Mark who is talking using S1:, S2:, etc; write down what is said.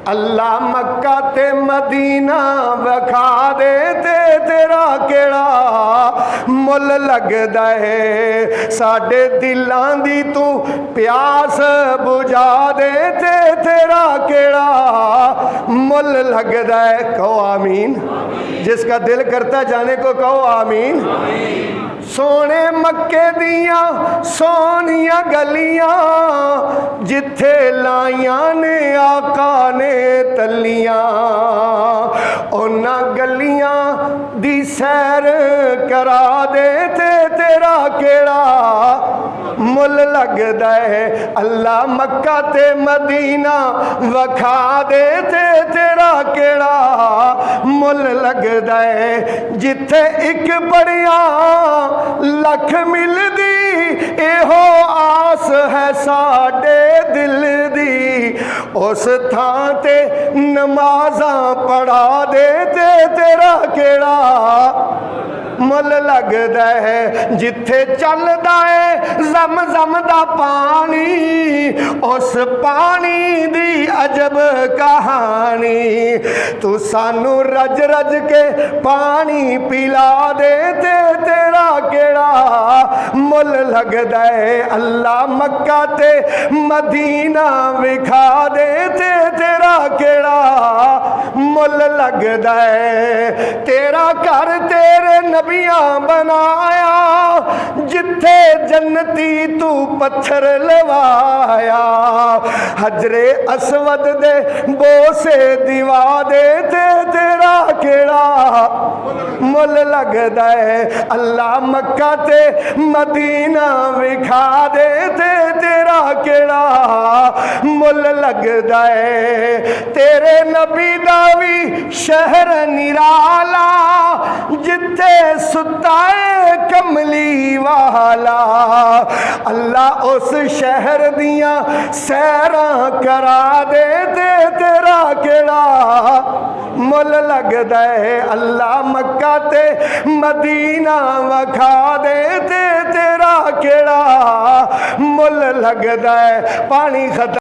S1: अल्लाह मक्का ते मदीना विखा दे ते तेरा केड़ा मुल लगदा है। साडे दिलां दी तू प्यास बुझा दे ते तेरा केड़ा मुल लगदा है। कहो आमीन। जिसका दिल करता जाने को कहो आमीन। सोने मक्के दियां सोनिया गलियां जिथे लाइया ने आका ने तलियां, उन्हां गलियां दी सैर करा दे ते तेरा केड़ा मुल लगदा है। अल्लाह मक्का ते मदीना वखा दे ते तेरा केड़ा मुल लगदा है। जिथे एक बड़िया लख मिलदी एहो आस है साडे दिल दी, उस थां ते नमाज़ां पढ़ा दे ते तेरा केड़ा मुल लगदा है। जिथे चलदा है जम जम दा पानी, उस पानी दी अजब कहानी, तू सानू रज रज के पानी पिला दे ते तेरा केड़ा मुल लगदा है। अल्लाह मक्का ते मदीना विखा दे ते तेरा केड़ा मुल लगदा है। तेरा घर तेरे नबियां बनाया, जिथे जन्नती तू पत्थर लवाया, हजरे असवद दे बोसे दिवा दे ते तेरा केड़ा मुल लगदा है। अल्लाह मक्का ते मदीना विखा दे ते तेरा केड़ा मुल लगदा है। तेरे नबी दा भी शहर निराला, जिथे सुता है कमली वाला, अल्लाह उस शहर दियां सैरां करा दे ते तेरा केड़ा मुल लगदा है। अल्लाह मक्का ते मदीना वखा दे ते तेरा केड़ा मुल लगदा है। पानी खत्म।